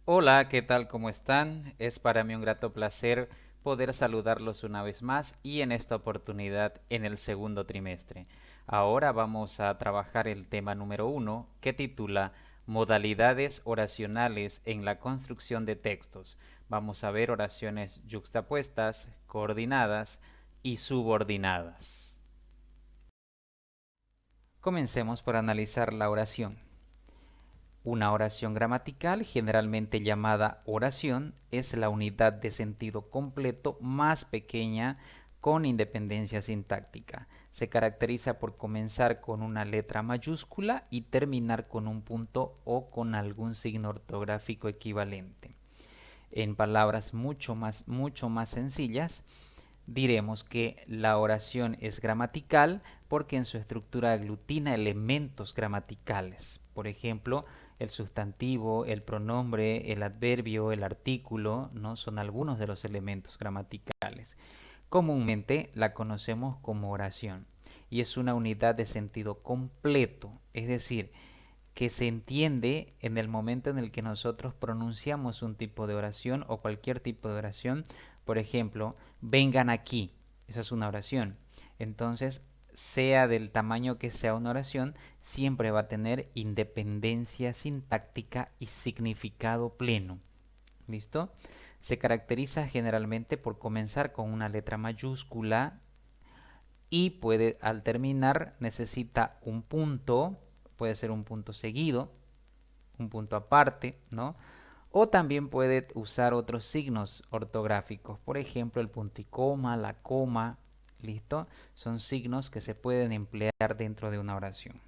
Hola, ¿qué tal? ¿Cómo están? Es para mí un grato placer poder saludarlos una vez más y en esta oportunidad en el segundo trimestre. Ahora vamos a trabajar el tema número uno que titula Modalidades oracionales en la construcción de textos. Vamos a ver oraciones yuxtapuestas, coordinadas y subordinadas. Comencemos por analizar la oración. Una oración gramatical, generalmente llamada oración, es la unidad de sentido completo más pequeña con independencia sintáctica. Se caracteriza por comenzar con una letra mayúscula y terminar con un punto o con algún signo ortográfico equivalente. En palabras mucho más sencillas, diremos que la oración es gramatical porque en su estructura aglutina elementos gramaticales. Por ejemplo, el sustantivo, el pronombre, el adverbio, el artículo, ¿no? Son algunos de los elementos gramaticales. Comúnmente la conocemos como oración y es una unidad de sentido completo, es decir, que se entiende en el momento en el que nosotros pronunciamos un tipo de oración o cualquier tipo de oración. Por ejemplo, vengan aquí, esa es una oración. Entonces, sea del tamaño que sea una oración, siempre va a tener independencia sintáctica y significado pleno. ¿Listo? Se caracteriza generalmente por comenzar con una letra mayúscula y puede, al terminar, necesita un punto, puede ser un punto seguido, un punto aparte, ¿no? O también puede usar otros signos ortográficos, por ejemplo, el punto y coma, la coma, ¿listo? Son signos que se pueden emplear dentro de una oración.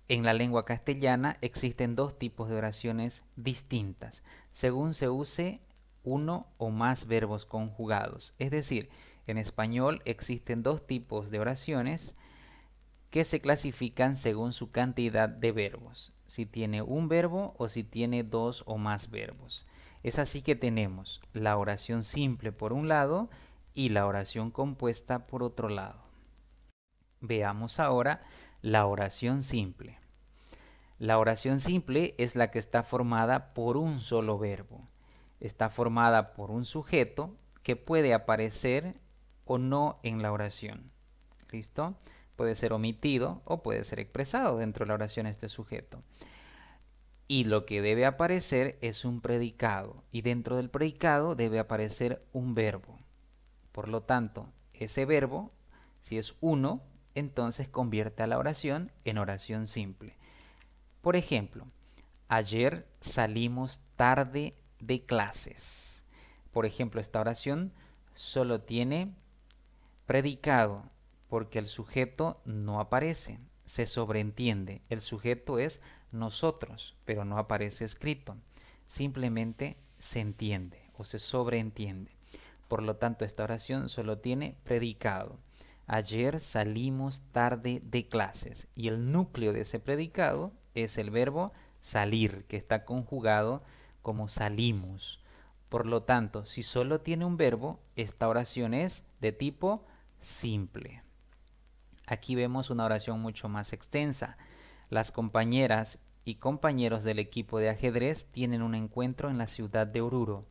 En la lengua castellana existen dos tipos de oraciones distintas, según se use uno o más verbos conjugados. Es decir, en español existen dos tipos de oraciones que se clasifican según su cantidad de verbos, si tiene un verbo o si tiene dos o más verbos. Es así que tenemos la oración simple por un lado y la oración compuesta por otro lado. Veamos ahora la oración simple. La oración simple es la que está formada por un solo verbo. Está formada por un sujeto que puede aparecer o no en la oración. ¿Listo? Puede ser omitido o puede ser expresado dentro de la oración este sujeto. Y lo que debe aparecer es un predicado. Y dentro del predicado debe aparecer un verbo. Por lo tanto, ese verbo, si es uno, entonces convierte a la oración en oración simple. Por ejemplo, ayer salimos tarde de clases. Por ejemplo, esta oración solo tiene predicado porque el sujeto no aparece, se sobreentiende. El sujeto es nosotros, pero no aparece escrito. Simplemente se entiende o se sobreentiende. Por lo tanto, esta oración solo tiene predicado. Ayer salimos tarde de clases y el núcleo de ese predicado es el verbo salir, que está conjugado como salimos. Por lo tanto, si solo tiene un verbo, esta oración es de tipo simple. Aquí vemos una oración mucho más extensa. Las compañeras y compañeros del equipo de ajedrez tienen un encuentro en la ciudad de Oruro.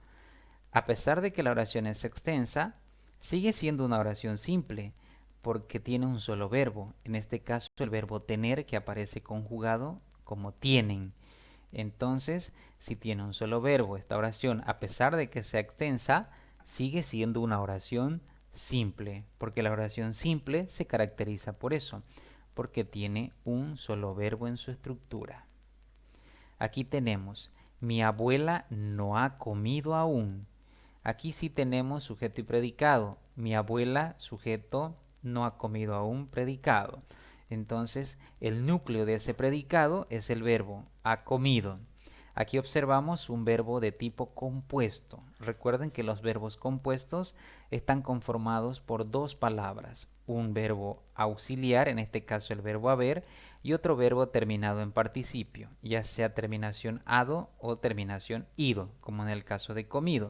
A pesar de que la oración es extensa, sigue siendo una oración simple, porque tiene un solo verbo, en este caso el verbo tener que aparece conjugado como tienen. Entonces, si tiene un solo verbo, esta oración, a pesar de que sea extensa, sigue siendo una oración simple, porque la oración simple se caracteriza por eso, porque tiene un solo verbo en su estructura. Aquí tenemos, mi abuela no ha comido aún. Aquí sí tenemos sujeto y predicado. Mi abuela, sujeto, no ha comido aún, predicado. Entonces, el núcleo de ese predicado es el verbo ha comido. Aquí observamos un verbo de tipo compuesto. Recuerden que los verbos compuestos están conformados por dos palabras. Un verbo auxiliar, en este caso el verbo haber, y otro verbo terminado en participio, ya sea terminación ado o terminación ido, como en el caso de comido.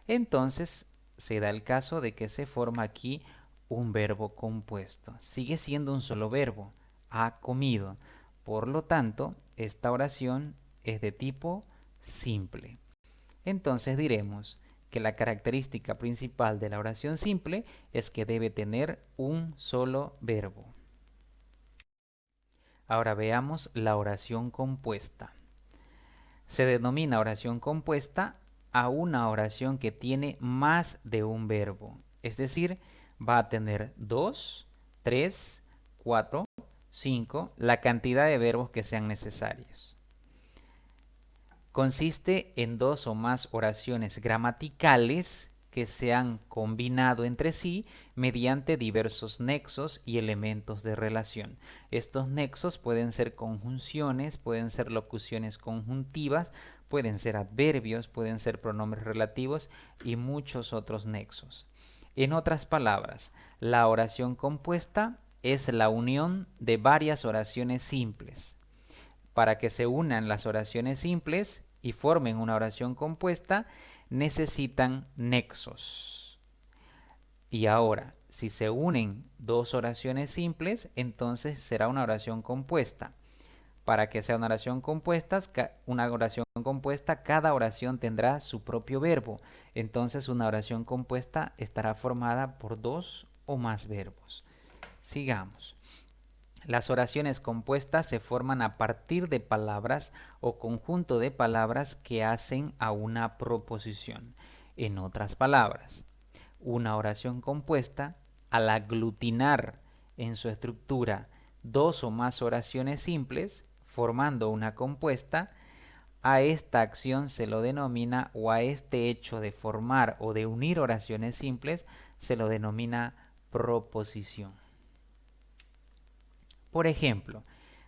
Entonces se da el caso de que se forma aquí un verbo compuesto. Sigue siendo un solo verbo, ha comido. Por lo tanto, esta oración es de tipo simple. Entonces diremos que la característica principal de la oración simple es que debe tener un solo verbo. Ahora veamos la oración compuesta. Se denomina oración compuesta a una oración que tiene más de un verbo. Es decir, va a tener 2, 3, 4, 5, la cantidad de verbos que sean necesarios. Consiste en dos o más oraciones gramaticales que se han combinado entre sí mediante diversos nexos y elementos de relación. Estos nexos pueden ser conjunciones, pueden ser locuciones conjuntivas, pueden ser adverbios, pueden ser pronombres relativos y muchos otros nexos. En otras palabras, la oración compuesta es la unión de varias oraciones simples. Para que se unan las oraciones simples y formen una oración compuesta, necesitan nexos. Y ahora, si se unen dos oraciones simples, entonces será una oración compuesta. Para que sea una oración compuesta, cada oración tendrá su propio verbo. Entonces una oración compuesta estará formada por dos o más verbos. Sigamos. Las oraciones compuestas se forman a partir de palabras o conjunto de palabras que hacen a una proposición. En otras palabras, una oración compuesta, al aglutinar en su estructura dos o más oraciones simples, formando una compuesta, a esta acción se lo denomina, o a este hecho de formar o de unir oraciones simples, se lo denomina proposición. Por ejemplo,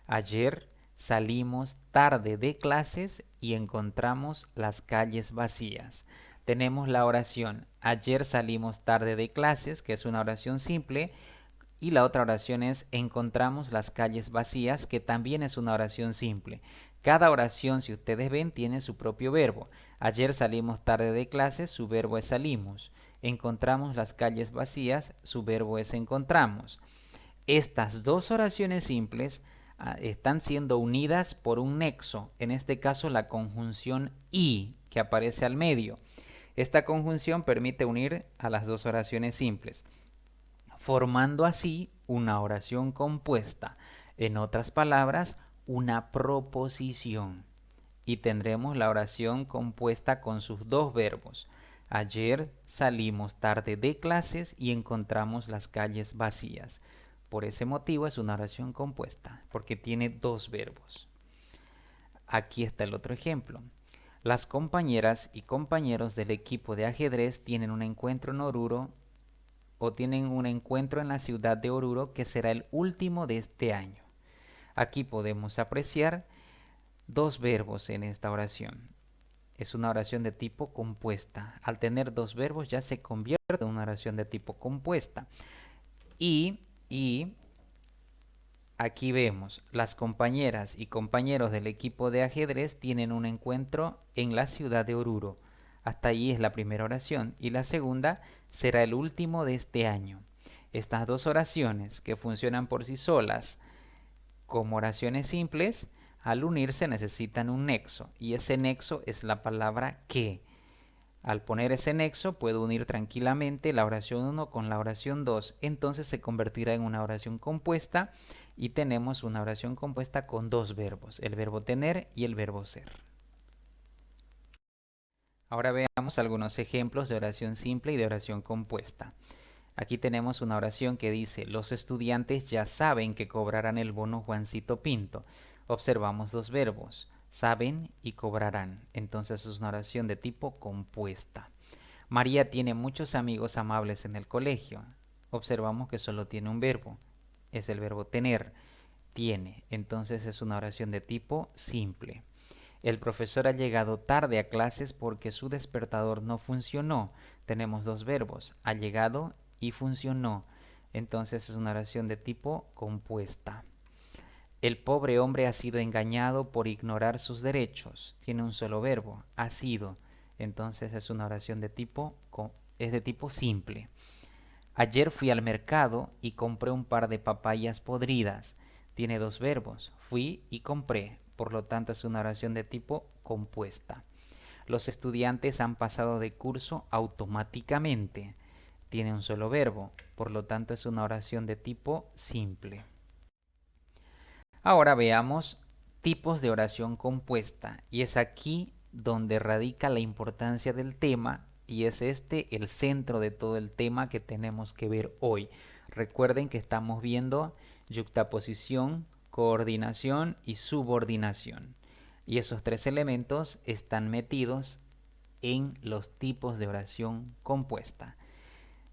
ayer salimos tarde de clases y encontramos las calles vacías. Tenemos la oración, ayer salimos tarde de clases, que es una oración simple, y la otra oración es encontramos las calles vacías, que también es una oración simple. Cada oración, si ustedes ven, tiene su propio verbo. Ayer salimos tarde de clases, su verbo es salimos. Encontramos las calles vacías, su verbo es encontramos. Estas dos oraciones simples están siendo unidas por un nexo, en este caso la conjunción y, que aparece al medio. Esta conjunción permite unir a las dos oraciones simples, formando así una oración compuesta. En otras palabras, una proposición. Y tendremos la oración compuesta con sus dos verbos. Ayer salimos tarde de clases y encontramos las calles vacías. Por ese motivo es una oración compuesta, porque tiene dos verbos. Aquí está el otro ejemplo. Las compañeras y compañeros del equipo de ajedrez tienen un encuentro en Oruro o tienen un encuentro en la ciudad de Oruro que será el último de este año. Aquí podemos apreciar dos verbos en esta oración. Es una oración de tipo compuesta. Al tener dos verbos ya se convierte en una oración de tipo compuesta. Y aquí vemos, las compañeras y compañeros del equipo de ajedrez tienen un encuentro en la ciudad de Oruro. Hasta ahí es la primera oración. Y la segunda será el último de este año. Estas dos oraciones que funcionan por sí solas como oraciones simples, al unirse necesitan un nexo. Y ese nexo es la palabra que. Al poner ese nexo puedo unir tranquilamente la oración 1 con la oración 2, entonces se convertirá en una oración compuesta y tenemos una oración compuesta con dos verbos, el verbo tener y el verbo ser. Ahora veamos algunos ejemplos de oración simple y de oración compuesta. Aquí tenemos una oración que dice, los estudiantes ya saben que cobrarán el bono Juancito Pinto. Observamos dos verbos, saben y cobrarán. Entonces es una oración de tipo compuesta. María tiene muchos amigos amables en el colegio. Observamos que solo tiene un verbo, es el verbo tener, tiene. Entonces es una oración de tipo simple. El profesor ha llegado tarde a clases porque su despertador no funcionó. Tenemos dos verbos, ha llegado y funcionó. Entonces es una oración de tipo compuesta. El pobre hombre ha sido engañado por ignorar sus derechos. Tiene un solo verbo, ha sido. Entonces es una oración de tipo simple. Ayer fui al mercado y compré un par de papayas podridas. Tiene dos verbos, fui y compré. Por lo tanto es una oración de tipo compuesta. Los estudiantes han pasado de curso automáticamente. Tiene un solo verbo, por lo tanto es una oración de tipo simple. Ahora veamos tipos de oración compuesta, y es aquí donde radica la importancia del tema, y es este el centro de todo el tema que tenemos que ver hoy. Recuerden que estamos viendo yuxtaposición, coordinación y subordinación, y esos tres elementos están metidos en los tipos de oración compuesta.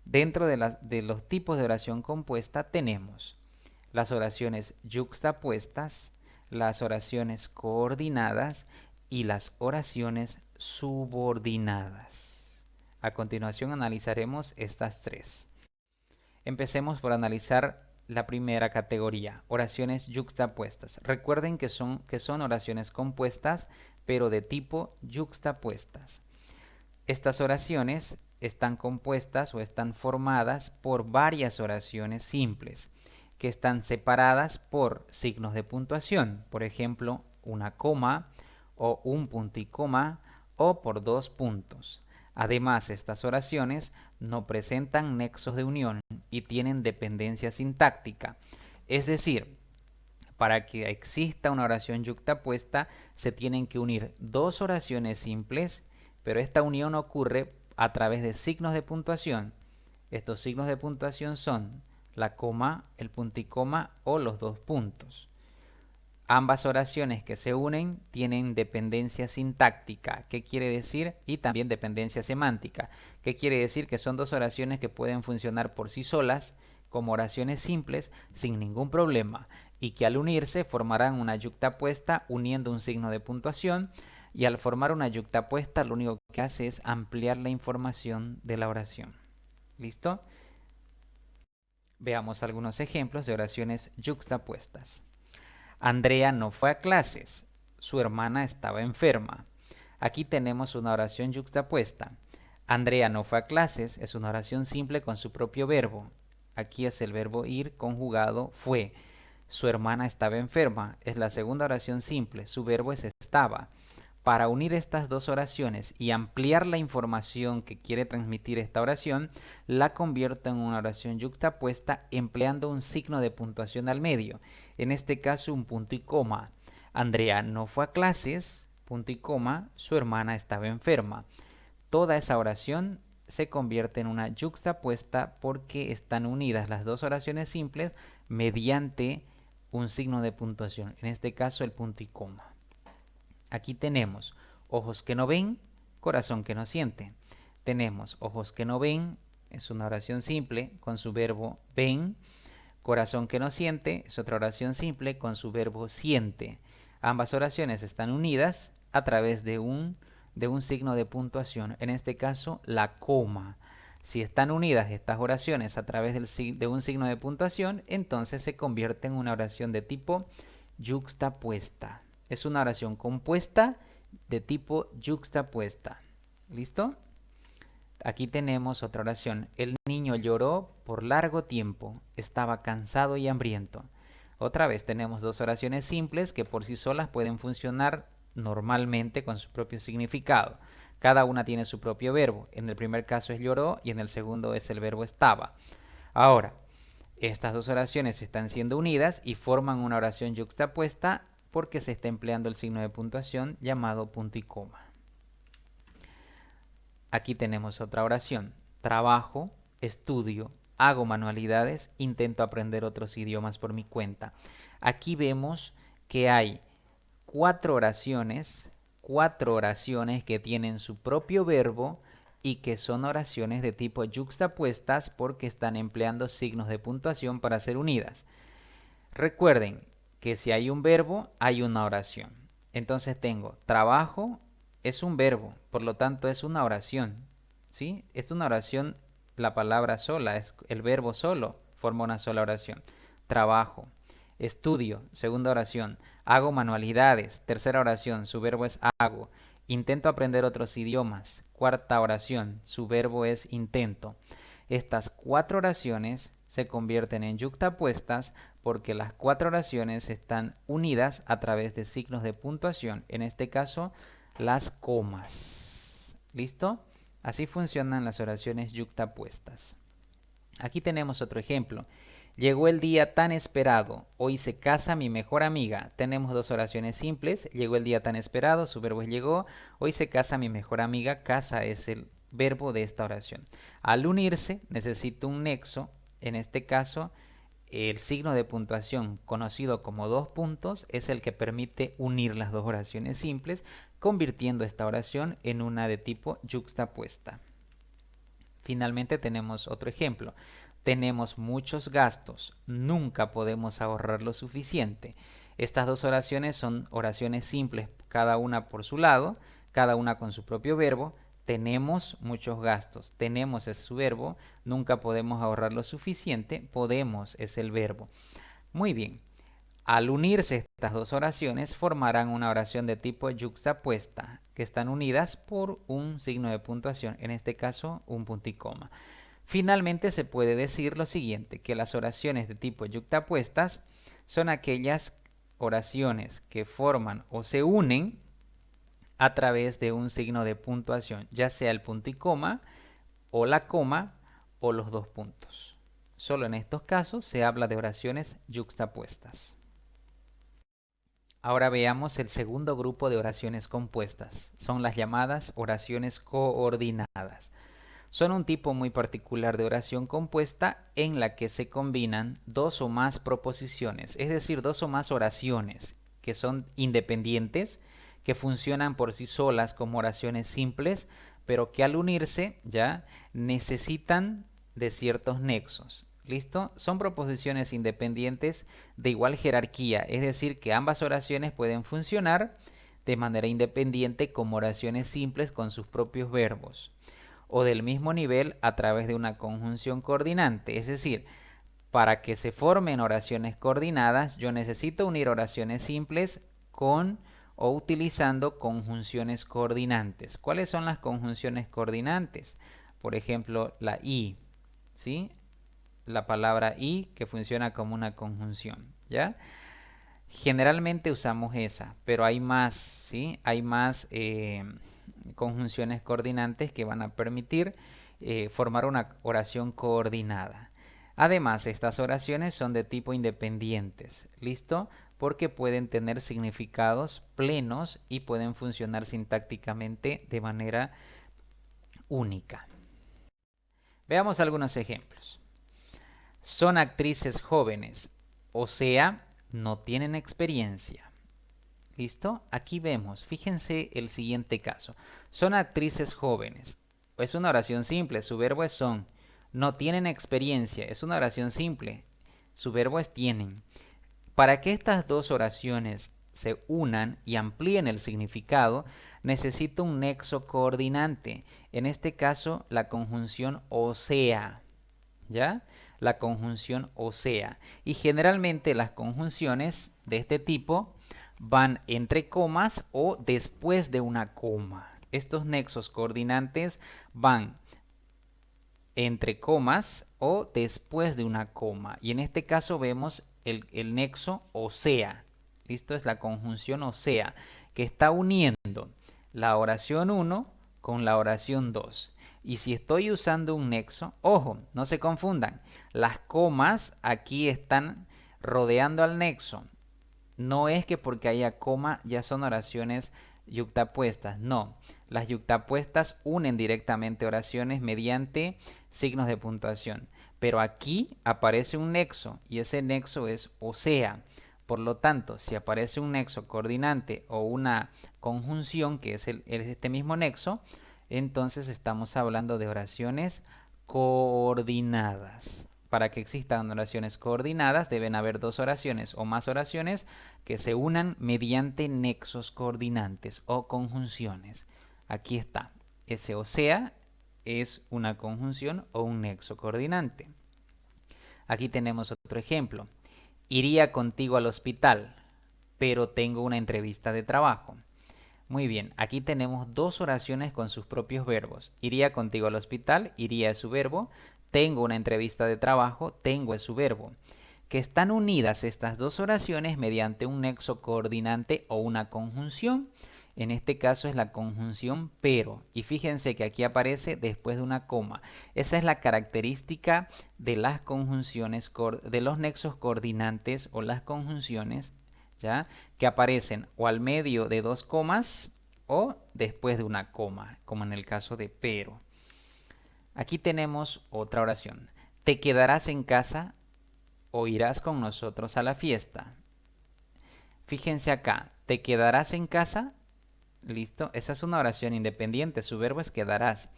Dentro de los tipos de oración compuesta tenemos las oraciones yuxtapuestas, las oraciones coordinadas y las oraciones subordinadas. A continuación analizaremos estas tres. Empecemos por analizar la primera categoría, oraciones yuxtapuestas. Recuerden que son oraciones compuestas, pero de tipo yuxtapuestas. Estas oraciones están compuestas o están formadas por varias oraciones simples que están separadas por signos de puntuación, por ejemplo, una coma o un punto y coma o por 2 puntos. Además, estas oraciones no presentan nexos de unión y tienen dependencia sintáctica. Es decir, para que exista una oración yuxtapuesta se tienen que unir dos oraciones simples, pero esta unión ocurre a través de signos de puntuación. Estos signos de puntuación son la coma, el punto y coma o los 2 puntos. Ambas oraciones que se unen tienen dependencia sintáctica, ¿qué quiere decir? Y también dependencia semántica, ¿qué quiere decir? Que son dos oraciones que pueden funcionar por sí solas como oraciones simples sin ningún problema y que al unirse formarán una yuxtapuesta uniendo un signo de puntuación, y al formar una yuxtapuesta lo único que hace es ampliar la información de la oración. ¿Listo? Veamos algunos ejemplos de oraciones yuxtapuestas. Andrea no fue a clases, su hermana estaba enferma. Aquí tenemos una oración yuxtapuesta. Andrea no fue a clases es una oración simple con su propio verbo. Aquí es el verbo ir conjugado fue. Su hermana estaba enferma es la segunda oración simple, su verbo es estaba. Para unir estas dos oraciones y ampliar la información que quiere transmitir esta oración, la convierto en una oración yuxtapuesta empleando un signo de puntuación al medio, en este caso un punto y coma. Andrea no fue a clases, punto y coma, su hermana estaba enferma. Toda esa oración se convierte en una yuxtapuesta porque están unidas las dos oraciones simples mediante un signo de puntuación, en este caso el punto y coma. Aquí tenemos ojos que no ven, corazón que no siente. Tenemos ojos que no ven, es una oración simple con su verbo ven. Corazón que no siente, es otra oración simple con su verbo siente. Ambas oraciones están unidas a través de un signo de puntuación, en este caso la coma. Si están unidas estas oraciones a través de un signo de puntuación, entonces se convierte en una oración de tipo yuxtapuesta. Es una oración compuesta de tipo yuxtapuesta. ¿Listo? Aquí tenemos otra oración. El niño lloró por largo tiempo. Estaba cansado y hambriento. Otra vez tenemos dos oraciones simples que por sí solas pueden funcionar normalmente con su propio significado. Cada una tiene su propio verbo. En el primer caso es lloró y en el segundo es el verbo estaba. Ahora, estas dos oraciones están siendo unidas y forman una oración yuxtapuesta porque se está empleando el signo de puntuación llamado punto y coma. Aquí tenemos otra oración. Trabajo, estudio, hago manualidades, intento aprender otros idiomas por mi cuenta. Aquí vemos que hay cuatro oraciones que tienen su propio verbo y que son oraciones de tipo yuxtapuestas porque están empleando signos de puntuación para ser unidas. Recuerden que si hay un verbo, hay una oración. Entonces tengo trabajo, es un verbo, por lo tanto es una oración. ¿Sí? Es una oración, la palabra sola, es el verbo solo, forma una sola oración. Trabajo, estudio, segunda oración. Hago manualidades, tercera oración, su verbo es hago. Intento aprender otros idiomas, cuarta oración, su verbo es intento. Estas cuatro oraciones se convierten en yuxtapuestas porque las cuatro oraciones están unidas a través de signos de puntuación, en este caso las comas. ¿Listo? Así funcionan las oraciones yuxtapuestas. Aquí tenemos otro ejemplo. Llegó el día tan esperado. Hoy se casa mi mejor amiga. Tenemos dos oraciones simples. Llegó el día tan esperado. Su verbo es llegó. Hoy se casa mi mejor amiga. Casa es el verbo de esta oración. Al unirse necesito un nexo. En este caso, el signo de puntuación conocido como dos puntos es el que permite unir las dos oraciones simples, convirtiendo esta oración en una de tipo yuxtapuesta. Finalmente tenemos otro ejemplo. Tenemos muchos gastos, nunca podemos ahorrar lo suficiente. Estas dos oraciones son oraciones simples, cada una por su lado, cada una con su propio verbo. Tenemos muchos gastos, tenemos es su verbo, nunca podemos ahorrar lo suficiente, podemos es el verbo. Muy bien, al unirse estas dos oraciones formarán una oración de tipo yuxtapuesta, que están unidas por un signo de puntuación, en este caso un punto y coma. Finalmente se puede decir lo siguiente, que las oraciones de tipo yuxtapuestas son aquellas oraciones que forman o se unen a través de un signo de puntuación, ya sea el punto y coma, o la coma, o los dos puntos. Solo en estos casos se habla de oraciones yuxtapuestas. Ahora veamos el segundo grupo de oraciones compuestas. Son las llamadas oraciones coordinadas. Son un tipo muy particular de oración compuesta en la que se combinan dos o más proposiciones, es decir, dos o más oraciones que son independientes, que funcionan por sí solas como oraciones simples, pero que al unirse ya necesitan de ciertos nexos. ¿Listo? Son proposiciones independientes de igual jerarquía, es decir, que ambas oraciones pueden funcionar de manera independiente como oraciones simples con sus propios verbos, o del mismo nivel a través de una conjunción coordinante. Es decir, para que se formen oraciones coordinadas, yo necesito unir oraciones simples con o utilizando conjunciones coordinantes. ¿Cuáles son las conjunciones coordinantes? Por ejemplo, la y, ¿sí? La palabra y que funciona como una conjunción, ¿ya? Generalmente usamos esa, pero hay más, ¿sí? Hay más conjunciones coordinantes que van a permitir formar una oración coordinada. Además, estas oraciones son de tipo independientes, ¿listo? Porque pueden tener significados plenos y pueden funcionar sintácticamente de manera única. Veamos algunos ejemplos. Son actrices jóvenes, o sea, no tienen experiencia. ¿Listo? Aquí vemos, fíjense el siguiente caso. Son actrices jóvenes. Es una oración simple, su verbo es son. No tienen experiencia, es una oración simple. Su verbo es tienen. Para que estas dos oraciones se unan y amplíen el significado, necesito un nexo coordinante. En este caso, la conjunción o sea. ¿Ya? La conjunción o sea. Y generalmente las conjunciones de este tipo van entre comas o después de una coma. Estos nexos coordinantes van entre comas o después de una coma. Y en este caso vemos el nexo o sea. ¿Listo? Es la conjunción o sea, que está uniendo la oración 1 con la oración 2. Y si estoy usando un nexo, ojo, no se confundan. Las comas aquí están rodeando al nexo. No es que porque haya coma ya son oraciones yuxtapuestas, no. Las yuxtapuestas unen directamente oraciones mediante signos de puntuación. Pero aquí aparece un nexo y ese nexo es o sea. Por lo tanto, si aparece un nexo coordinante o una conjunción que es este mismo nexo, entonces estamos hablando de oraciones coordinadas. Para que existan oraciones coordinadas deben haber dos oraciones o más oraciones que se unan mediante nexos coordinantes o conjunciones. Aquí está. Ese o sea es una conjunción o un nexo coordinante. Aquí tenemos otro ejemplo. Iría contigo al hospital, pero tengo una entrevista de trabajo. Muy bien, aquí tenemos dos oraciones con sus propios verbos. Iría contigo al hospital, iría es su verbo. Tengo una entrevista de trabajo, tengo es su verbo. Que están unidas estas dos oraciones mediante un nexo coordinante o una conjunción. En este caso es la conjunción pero. Y fíjense que aquí aparece después de una coma. Esa es la característica de las conjunciones, de los nexos coordinantes o las conjunciones, ¿ya? Que aparecen o al medio de dos comas o después de una coma, como en el caso de pero. Aquí tenemos otra oración. ¿Te quedarás en casa o irás con nosotros a la fiesta? Fíjense acá, ¿te quedarás en casa? ¿Listo? Esa es una oración independiente, su verbo es quedarás.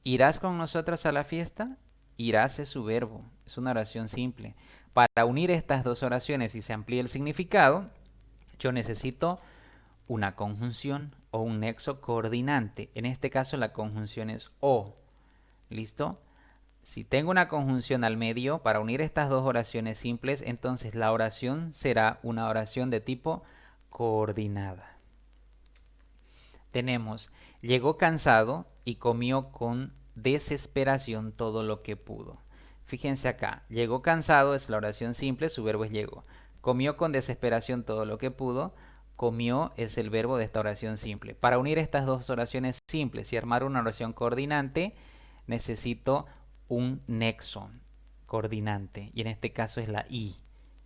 ¿Irás con nosotros a la fiesta? Irás es su verbo, es una oración simple. Para unir estas dos oraciones y se amplíe el significado, yo necesito una conjunción o un nexo coordinante. En este caso la conjunción es o. ¿Listo? Si tengo una conjunción al medio para unir estas dos oraciones simples, entonces la oración será una oración de tipo coordinada. Tenemos, llegó cansado y comió con desesperación todo lo que pudo. Fíjense acá, llegó cansado es la oración simple, su verbo es llegó. Comió con desesperación todo lo que pudo, comió es el verbo de esta oración simple. Para unir estas dos oraciones simples y armar una oración coordinante, necesito un nexo coordinante, y en este caso es la I.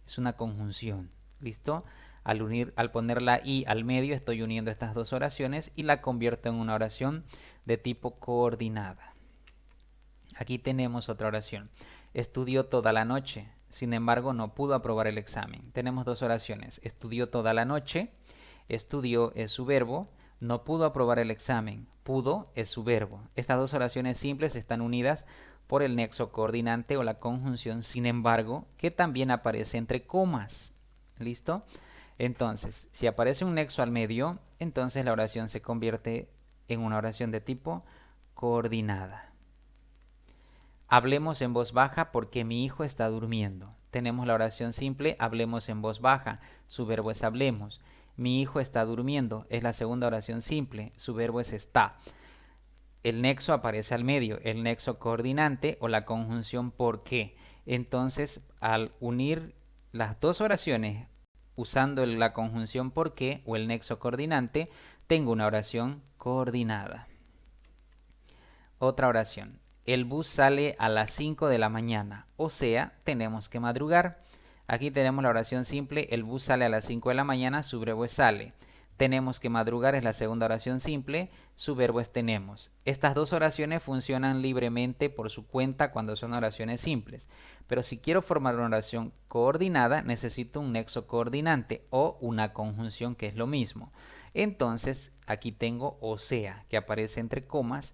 Es una conjunción, ¿listo? Al poner la I al medio estoy uniendo estas dos oraciones y la convierto en una oración de tipo coordinada. Aquí tenemos otra oración. Estudió toda la noche, sin embargo no pudo aprobar el examen. Tenemos dos oraciones. Estudió toda la noche, estudió es su verbo, no pudo aprobar el examen, pudo es su verbo. Estas dos oraciones simples están unidas por el nexo coordinante o la conjunción, sin embargo, que también aparece entre comas. ¿Listo? Entonces, si aparece un nexo al medio, entonces la oración se convierte en una oración de tipo coordinada. Hablemos en voz baja porque mi hijo está durmiendo. Tenemos la oración simple, hablemos en voz baja. Su verbo es hablemos. Mi hijo está durmiendo. Es la segunda oración simple. Su verbo es está. El nexo aparece al medio, el nexo coordinante o la conjunción por qué. Entonces, al unir las dos oraciones usando la conjunción por qué o el nexo coordinante, tengo una oración coordinada. Otra oración. El bus sale a las 5 de la mañana, o sea, tenemos que madrugar. Aquí tenemos la oración simple, el bus sale a las 5 de la mañana, su verbo es sale. Tenemos que madrugar es la segunda oración simple, su verbo es tenemos. Estas dos oraciones funcionan libremente por su cuenta cuando son oraciones simples. Pero si quiero formar una oración coordinada, necesito un nexo coordinante o una conjunción que es lo mismo. Entonces, aquí tengo o sea, que aparece entre comas,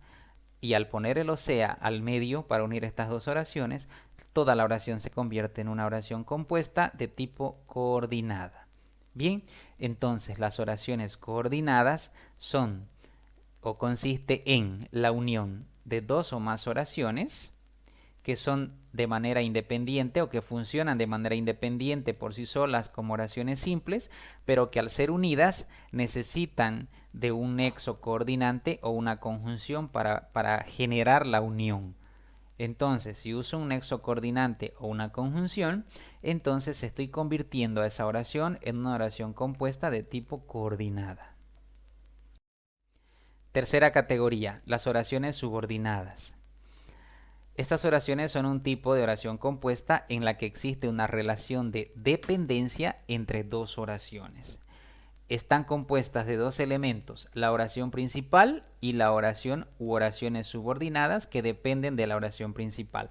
y al poner el o sea al medio para unir estas dos oraciones, toda la oración se convierte en una oración compuesta de tipo coordinada. Bien, entonces las oraciones coordinadas son o consiste en la unión de dos o más oraciones que son de manera independiente o que funcionan de manera independiente por sí solas como oraciones simples, pero que al ser unidas necesitan de un nexo coordinante o una conjunción para generar la unión. Entonces, si uso un nexo coordinante o una conjunción, entonces estoy convirtiendo a esa oración en una oración compuesta de tipo coordinada. Tercera categoría, las oraciones subordinadas. Estas oraciones son un tipo de oración compuesta en la que existe una relación de dependencia entre dos oraciones. Están compuestas de dos elementos, la oración principal y la oración u oraciones subordinadas que dependen de la oración principal.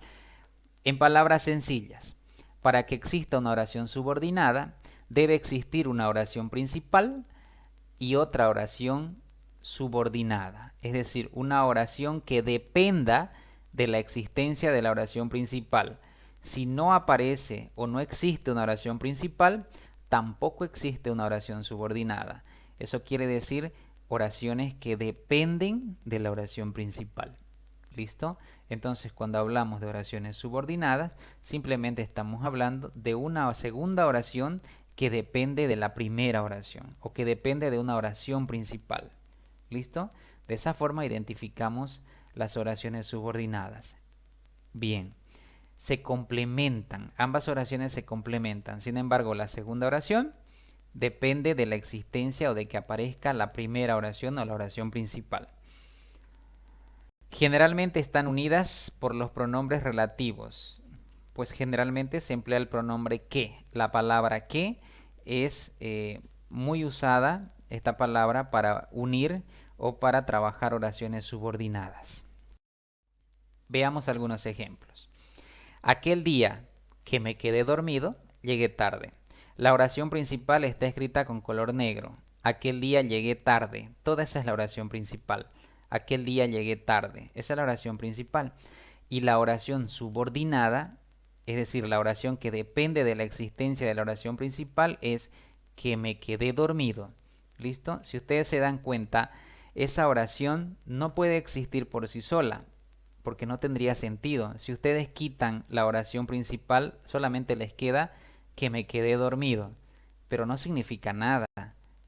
En palabras sencillas, para que exista una oración subordinada, debe existir una oración principal y otra oración subordinada, es decir, una oración que dependa de la existencia de la oración principal. Si no aparece o no existe una oración principal, tampoco existe una oración subordinada. Eso quiere decir oraciones que dependen de la oración principal. ¿Listo? Entonces, cuando hablamos de oraciones subordinadas, simplemente estamos hablando de una segunda oración que depende de la primera oración o que depende de una oración principal. ¿Listo? De esa forma identificamos las oraciones subordinadas. Bien, se complementan, ambas oraciones se complementan. Sin embargo, la segunda oración Depende de la existencia o de que aparezca la primera oración o la oración principal. Generalmente están unidas por los pronombres relativos, pues generalmente se emplea el pronombre que. La palabra que es muy usada, esta palabra, para unir o para trabajar oraciones subordinadas. Veamos algunos ejemplos. Aquel día que me quedé dormido, llegué tarde. La oración principal está escrita con color negro. Aquel día llegué tarde. Toda esa es la oración principal. Aquel día llegué tarde. Esa es la oración principal. Y la oración subordinada, es decir, la oración que depende de la existencia de la oración principal, es que me quedé dormido. ¿Listo? Si ustedes se dan cuenta, esa oración no puede existir por sí sola, porque no tendría sentido. Si ustedes quitan la oración principal, solamente les queda que me quedé dormido, pero no significa nada,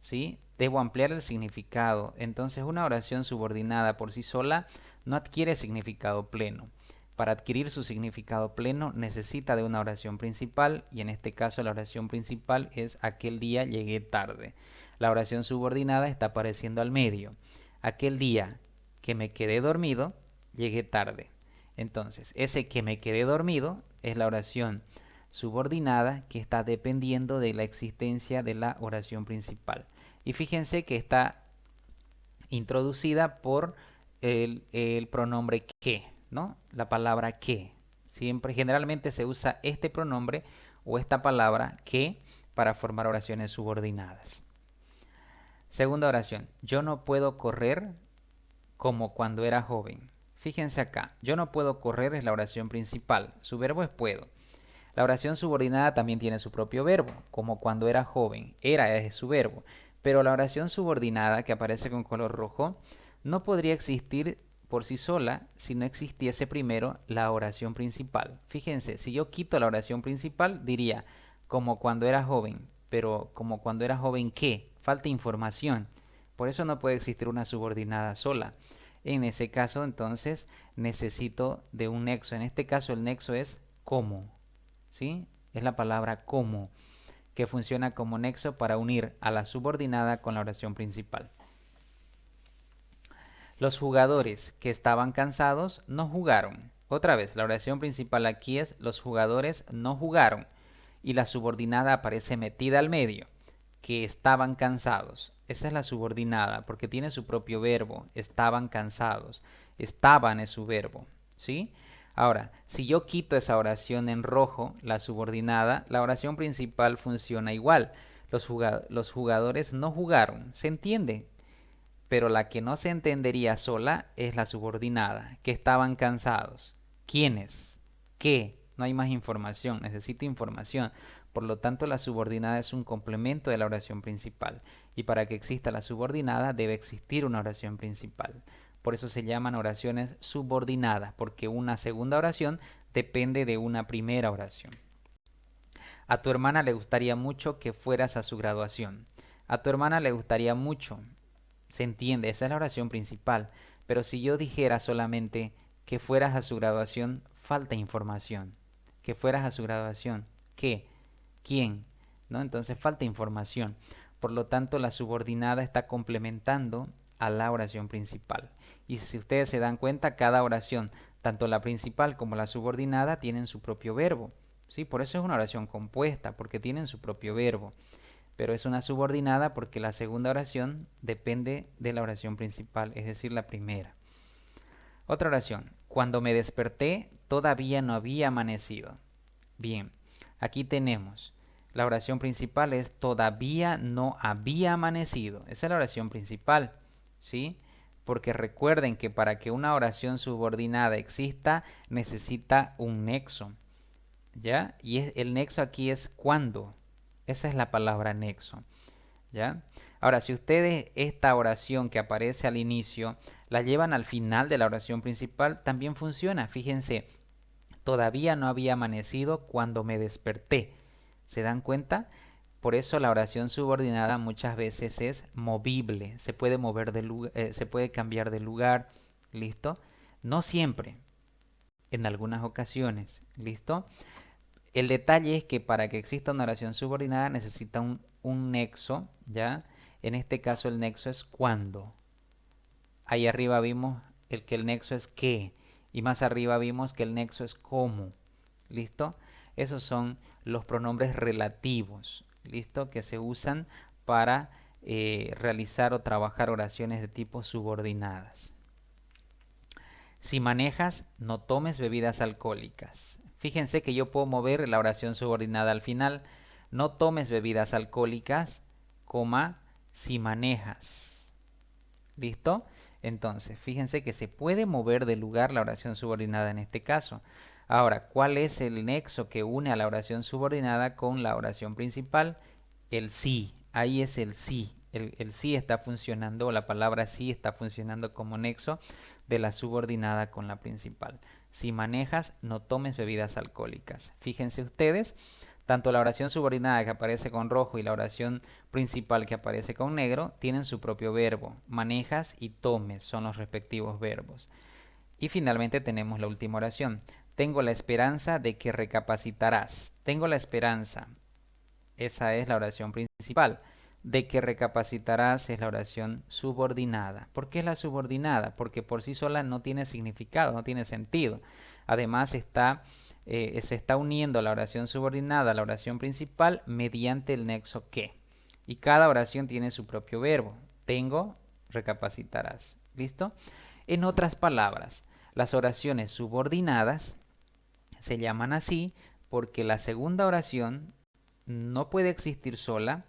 ¿sí? Debo ampliar el significado. Entonces, una oración subordinada por sí sola no adquiere significado pleno. Para adquirir su significado pleno necesita de una oración principal, y en este caso la oración principal es aquel día llegué tarde. La oración subordinada está apareciendo al medio. Aquel día que me quedé dormido, llegué tarde. Entonces, ese que me quedé dormido es la oración subordinada que está dependiendo de la existencia de la oración principal. Y fíjense que está introducida por el pronombre que, ¿no? La palabra que. Siempre, generalmente se usa este pronombre o esta palabra que para formar oraciones subordinadas. Segunda oración. Yo no puedo correr como cuando era joven. Fíjense acá, yo no puedo correr es la oración principal, su verbo es puedo. La oración subordinada también tiene su propio verbo, como cuando era joven, era es su verbo. Pero la oración subordinada, que aparece con color rojo, no podría existir por sí sola si no existiese primero la oración principal. Fíjense, si yo quito la oración principal, diría como cuando era joven, pero como cuando era joven, ¿qué? Falta información. Por eso no puede existir una subordinada sola. En ese caso, entonces, necesito de un nexo. En este caso, el nexo es como. ¿Sí? Es la palabra como, que funciona como nexo para unir a la subordinada con la oración principal. Los jugadores que estaban cansados no jugaron. Otra vez, la oración principal aquí es los jugadores no jugaron y la subordinada aparece metida al medio, que estaban cansados. Esa es la subordinada porque tiene su propio verbo, estaban cansados. Estaban es su verbo, ¿sí? Ahora, si yo quito esa oración en rojo, la subordinada, la oración principal funciona igual. Los jugadores no jugaron, ¿se entiende? Pero la que no se entendería sola es la subordinada, que estaban cansados. ¿Quiénes? ¿Qué? No hay más información, necesito información. Por lo tanto, la subordinada es un complemento de la oración principal. Y para que exista la subordinada debe existir una oración principal. Por eso se llaman oraciones subordinadas, porque una segunda oración depende de una primera oración. A tu hermana le gustaría mucho que fueras a su graduación. A tu hermana le gustaría mucho. Se entiende, esa es la oración principal. Pero si yo dijera solamente que fueras a su graduación, falta información. Que fueras a su graduación. ¿Qué? ¿Quién? ¿No? Entonces falta información. Por lo tanto, la subordinada está complementando a la oración principal. Y si ustedes se dan cuenta, cada oración, tanto la principal como la subordinada, tienen su propio verbo. ¿Sí? Por eso es una oración compuesta, porque tienen su propio verbo. Pero es una subordinada porque la segunda oración depende de la oración principal, es decir, la primera. Otra oración. Cuando me desperté, todavía no había amanecido. Bien, aquí tenemos. La oración principal es todavía no había amanecido. Esa es la oración principal, ¿sí? Porque recuerden que para que una oración subordinada exista, necesita un nexo, ¿ya? Y el nexo aquí es cuando. Esa es la palabra nexo, ¿ya? Ahora, si ustedes esta oración que aparece al inicio la llevan al final de la oración principal, también funciona. Fíjense, todavía no había amanecido cuando me desperté. ¿Se dan cuenta? Por eso la oración subordinada muchas veces es movible, se puede mover de lugar, se puede cambiar de lugar, ¿listo? No siempre, en algunas ocasiones, ¿listo? El detalle es que para que exista una oración subordinada necesita un nexo, ¿ya? En este caso el nexo es cuando. Ahí arriba vimos que el nexo es qué, y más arriba vimos que el nexo es cómo. ¿Listo? Esos son los pronombres relativos, ¿listo? Que se usan para realizar o trabajar oraciones de tipo subordinadas. Si manejas, no tomes bebidas alcohólicas. Fíjense que yo puedo mover la oración subordinada al final. No tomes bebidas alcohólicas, coma, si manejas. ¿Listo? Entonces, fíjense que se puede mover de lugar la oración subordinada en este caso. Ahora, ¿cuál es el nexo que une a la oración subordinada con la oración principal? El sí. Ahí es el sí. El sí está funcionando, o la palabra sí está funcionando como nexo de la subordinada con la principal. Si manejas, no tomes bebidas alcohólicas. Fíjense ustedes, tanto la oración subordinada que aparece con rojo y la oración principal que aparece con negro tienen su propio verbo. Manejas y tomes son los respectivos verbos. Y finalmente tenemos la última oración. Tengo la esperanza de que recapacitarás. Tengo la esperanza. Esa es la oración principal. De que recapacitarás es la oración subordinada. ¿Por qué es la subordinada? Porque por sí sola no tiene significado, no tiene sentido. Además se está uniendo la oración subordinada a la oración principal mediante el nexo que. Y cada oración tiene su propio verbo. Tengo, recapacitarás. ¿Listo? En otras palabras, las oraciones subordinadas se llaman así porque la segunda oración no puede existir sola,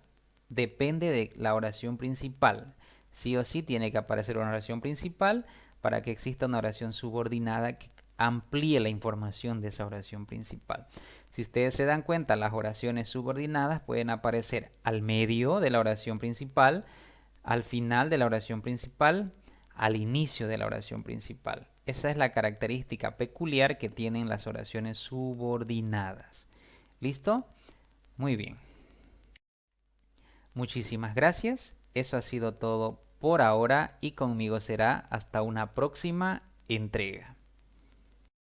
depende de la oración principal. Sí o sí tiene que aparecer una oración principal para que exista una oración subordinada que amplíe la información de esa oración principal. Si ustedes se dan cuenta, las oraciones subordinadas pueden aparecer al medio de la oración principal, al final de la oración principal, al inicio de la oración principal. Esa es la característica peculiar que tienen las oraciones subordinadas. ¿Listo? Muy bien. Muchísimas gracias. Eso ha sido todo por ahora y conmigo será hasta una próxima entrega.